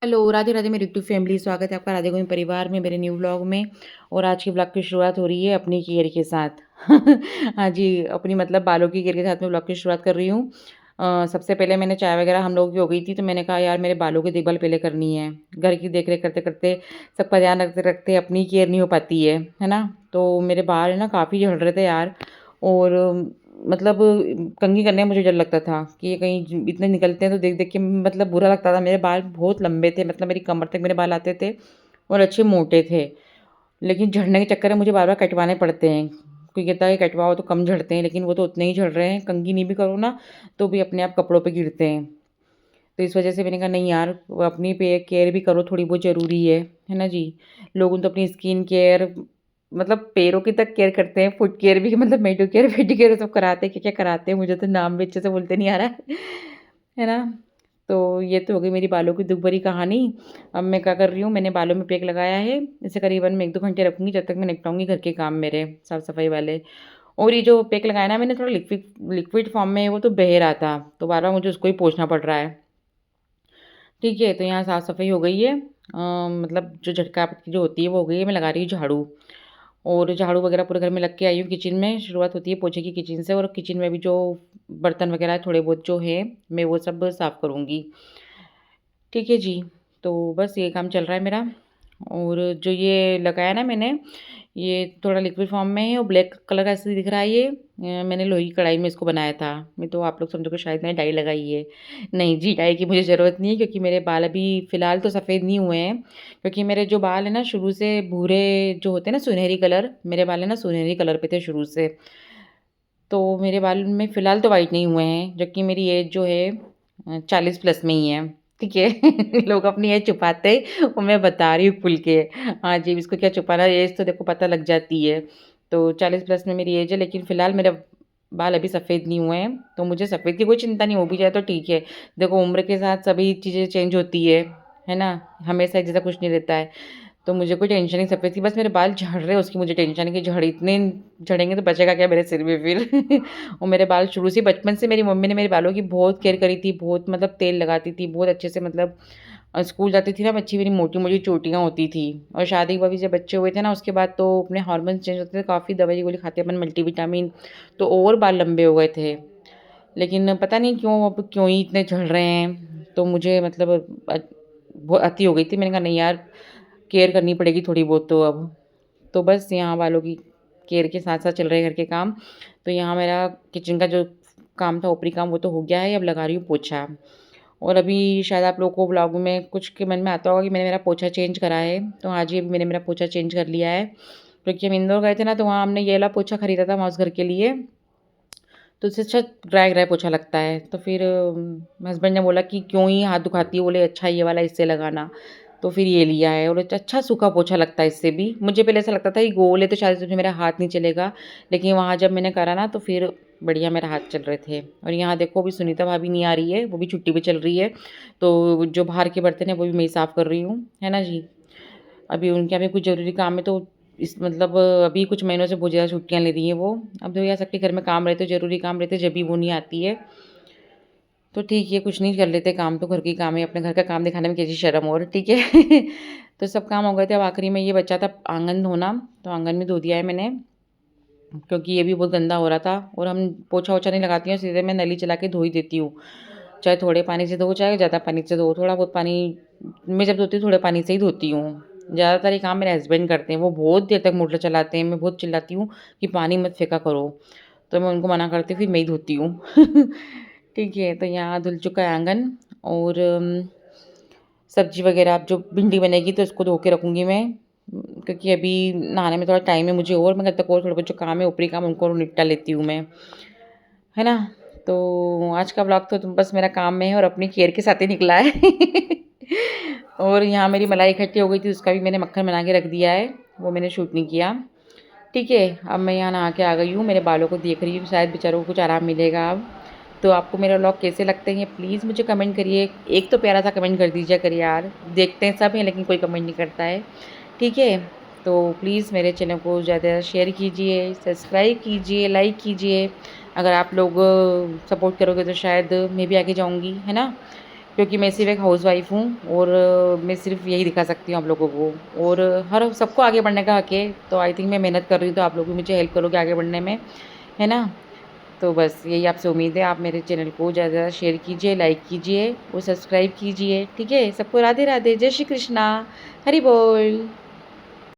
Hello, Radhe Radhe मेरी YouTube family. स्वागत है आपका राधे गोविंद परिवार में, मेरे न्यू व्लॉग में। और आज की व्लॉग की शुरुआत हो रही है अपनी केयर के साथ। हाँ जी, अपनी मतलब बालों की केयर के साथ मैं व्लॉग की शुरुआत कर रही हूँ। सबसे पहले मैंने चाय वगैरह हम लोगों की हो गई थी, तो मैंने कहा यार मेरे बालों की देखभाल पहले करनी है। घर की देख रेख करते करते, सबका ध्यान रखते रखते अपनी केयर नहीं हो पाती है ना। तो मेरे बाल है ना काफ़ी झड़ रहे थे यार। और मतलब कंघी करने में मुझे डर लगता था कि ये कहीं इतने निकलते हैं तो देख देख के मतलब बुरा लगता था। मेरे बाल बहुत लंबे थे, मतलब मेरी कमर तक मेरे बाल आते थे और अच्छे मोटे थे। लेकिन झड़ने के चक्कर में मुझे बार बार कटवाने पड़ते हैं। कोई कहता है कटवाओ तो कम झड़ते हैं, लेकिन वो तो उतने ही झड़ रहे हैं। कंघी नहीं भी करो ना तो भी अपने आप कपड़ों पे गिरते हैं। तो इस वजह से मैंने कहा नहीं यार, वो अपनी पे केयर भी करो, थोड़ी बहुत ज़रूरी है ना जी। लोगों तो अपनी स्किन केयर मतलब पैरों की तक केयर करते हैं, फुट केयर भी मतलब मैनीक्योर पेडिक्योर सब कराते हैं, क्या-क्या कराते हैं, मुझे तो नाम भी अच्छे से बोलते नहीं आ रहा है ना? तो ये तो हो गई मेरी बालों की दुःख भरी कहानी। अब मैं क्या कर रही हूँ, मैंने बालों में पैक लगाया है। इसे करीबन मैं 1-2 घंटे रखूँगी, जब तक मैं निपटाऊँगी घर के काम मेरे साफ-सफाई वाले। और ये जो पैक लगाया ना मैंने, थोड़ा लिक्विड लिक्विड फॉर्म में है, वो तो बह रहा था, तो बार-बार मुझे उसको ही पोंछना पड़ रहा है। ठीक है, तो यहाँ साफ-सफाई हो गई है। मतलब जो झटका पट्टी जो होती है वो हो गई है, मैं लगा रही हूँ झाड़ू। और झाड़ू वगैरह पूरे घर में लग के आई हूँ। किचन में शुरुआत होती है पोछे की किचन से, और किचन में भी जो बर्तन वगैरह थोड़े बहुत जो हैं, मैं वो सब साफ़ करूँगी। ठीक है जी, तो बस ये काम चल रहा है मेरा। और जो ये लगाया ना मैंने, ये थोड़ा लिक्विड फॉर्म में है और ब्लैक कलर का ऐसे दिख रहा है ये। मैंने लोहे की कढ़ाई में इसको बनाया था। मैं तो आप लोग समझोगे शायद मैंने डाई लगाई है। नहीं जी, डाई की मुझे ज़रूरत नहीं है, क्योंकि मेरे बाल अभी फ़िलहाल तो सफ़ेद नहीं हुए हैं। क्योंकि मेरे जो बाल हैं ना शुरू से भूरे जो होते हैं ना सुनहरी कलर, मेरे बाल है ना सुनहरी कलर पे थे शुरू से। तो मेरे बाल में फ़िलहाल तो व्हाइट नहीं हुए हैं, जबकि मेरी एज जो है 40 प्लस में ही है। ठीक है? लोग अपनी एज छुपाते हैं और मैं बता रही हूँ खुल के। हाँ जी, इसको क्या छुपाना, एज तो देखो पता लग जाती है। तो 40 प्लस में मेरी एज है, लेकिन फ़िलहाल मेरे बाल अभी सफ़ेद नहीं हुए हैं, तो मुझे सफ़ेद की कोई चिंता नहीं, हो भी जाए तो ठीक है। देखो उम्र के साथ सभी चीज़ें चेंज होती है ना? हमेशा एक जैसा कुछ नहीं रहता है। तो मुझे कोई टेंशन नहीं सफ़ेद की, बस मेरे बाल झड़ रहे हैं उसकी मुझे टेंशन है कि इतने झड़ेंगे तो बचेगा क्या मेरे सिर में फिर। और मेरे बाल शुरू से बचपन से मेरी मम्मी ने मेरे बालों की बहुत केयर करी थी, बहुत मतलब तेल लगाती थी, बहुत अच्छे से मतलब स्कूल जाती थी ना बच्ची मेरी, मोटी-मोटी चोटियाँ होती थी। और शादी के बाद भी जब बच्चे हुए थे ना उसके बाद तो अपने हार्मोन्स चेंज होते थे, काफ़ी दवाई-गोली खाते अपन मल्टीविटामिन, तो और बाल लंबे हो गए थे। लेकिन पता नहीं क्यों अब क्यों ही इतने झड़ रहे हैं, तो मुझे मतलब वो अति हो गई थी। मैंने कहा नहीं यार, केयर करनी पड़ेगी थोड़ी बहुत तो अब। तो बस यहाँ बालों की केयर के साथ-साथ चल रहे हैं घर के काम। तो यहाँ मेरा किचन का जो काम था ऊपरी काम वो तो हो गया है, अब लगा रही हूँ पोछा। और अभी शायद आप लोगों को व्लॉग में कुछ के मन में आता होगा कि मैंने मेरा पोछा चेंज करा है। तो हाँ जी, अभी मैंने मेरा पोछा चेंज कर लिया है। क्योंकि हम इंदौर गए थे ना, तो वहाँ हमने ये वाला पोछा खरीदा था माउस घर के लिए। तो उससे अच्छा ड्राई-ड्राई पोछा लगता है। तो फिर हस्बैंड ने बोला कि क्यों ही हाथ दुखाती है, बोले अच्छा ये वाला इससे लगाना। तो फिर ये लिया है और अच्छा सूखा पोछा लगता है इससे भी। मुझे पहले ऐसा लगता था कि गोल है तो शायद इसमें मेरा हाथ नहीं चलेगा। लेकिन वहाँ जब मैंने करा ना तो फिर बढ़िया मेरे हाथ चल रहे थे। और यहाँ देखो अभी सुनीता भाभी नहीं आ रही है, वो भी छुट्टी पे चल रही है। तो जो बाहर के बर्तन हैं वो भी मैं ही साफ़ कर रही हूँ, है ना जी। अभी उनके यहाँ भी कुछ ज़रूरी काम है, तो इस मतलब अभी कुछ महीनों से बहुत ज़्यादा छुट्टियाँ ले रही हैं वो। अब तो या सबके घर में काम रहते, ज़रूरी काम रहते, जब भी वो नहीं आती है। तो ठीक है, कुछ नहीं कर लेते, काम तो घर के ही काम है, अपने घर का काम दिखाने में कैसी शर्म और, ठीक है। तो सब काम हो गए थे, अब आखिरी में ये बचा था आँगन धोना, तो आँगन भी धो दिया है मैंने, क्योंकि ये भी बहुत गंदा हो रहा था। और हम पोछा-वोछा नहीं लगाती हूँ, सीधे मैं नली चला के धो ही देती हूँ। चाहे थोड़े पानी से धो, चाहे ज़्यादा पानी से धो, थोड़ा बहुत पानी मैं जब धोती हूँ थोड़े पानी से ही धोती हूँ। ज़्यादातर ये काम मेरे हस्बैंड करते हैं, वो बहुत देर तक मोटर चलाते हैं, मैं बहुत चिल्लाती हूँ कि पानी मत फेंका करो, तो मैं उनको मना करती हूँ, फिर मैं ही धोती हूँ। ठीक है, तो यहाँ धुल चुका है आँगन। और सब्ज़ी वग़ैरह अब जो भिंडी बनेगी तो उसको धो के रखूँगी मैं, क्योंकि अभी नहाने में थोड़ा टाइम है मुझे, और मैं कब तक और थोड़े बहुत जो काम है ऊपरी काम उनको निपटा लेती हूँ मैं, है ना? तो आज का व्लॉग तो बस मेरा काम में है और अपनी केयर के साथ ही निकला है। और यहाँ मेरी मलाई इकट्ठी हो गई थी, उसका भी मैंने मक्खन बना के रख दिया है, वो मैंने शूट नहीं किया। ठीक है, अब मैं यहाँ नहा के आ गई हूँ, मेरे बालों को देख रही हूँ, शायद बेचारों को कुछ आराम मिलेगा अब। तो आपको मेरे व्लॉग कैसे लगते हैं प्लीज़ मुझे कमेंट करिए। एक तो प्यारा सा कमेंट कर दीजिए करिए यार, देखते हैं सब हैं लेकिन कोई कमेंट नहीं करता है। ठीक है? तो प्लीज़ मेरे चैनल को ज़्यादा शेयर कीजिए, सब्सक्राइब कीजिए, लाइक कीजिए। अगर आप लोग सपोर्ट करोगे तो शायद मैं भी आगे जाऊँगी, है ना? क्योंकि मैं सिर्फ़ एक हाउसवाइफ़ हूँ और मैं सिर्फ़ यही दिखा सकती हूँ आप लोगों को और हर सबको आगे बढ़ने का हक है, तो आई थिंक मैं मेहनत कर रही हूँ, तो आप लोग भी मुझे हेल्प करोगे आगे बढ़ने में, है ना? तो बस यही आपसे उम्मीद है, आप मेरे चैनल को ज़्यादा से ज़्यादा शेयर कीजिए, लाइक कीजिए और सब्सक्राइब कीजिए, ठीक है? सबको राधे-राधे, जय श्री कृष्णा, हरि बोल।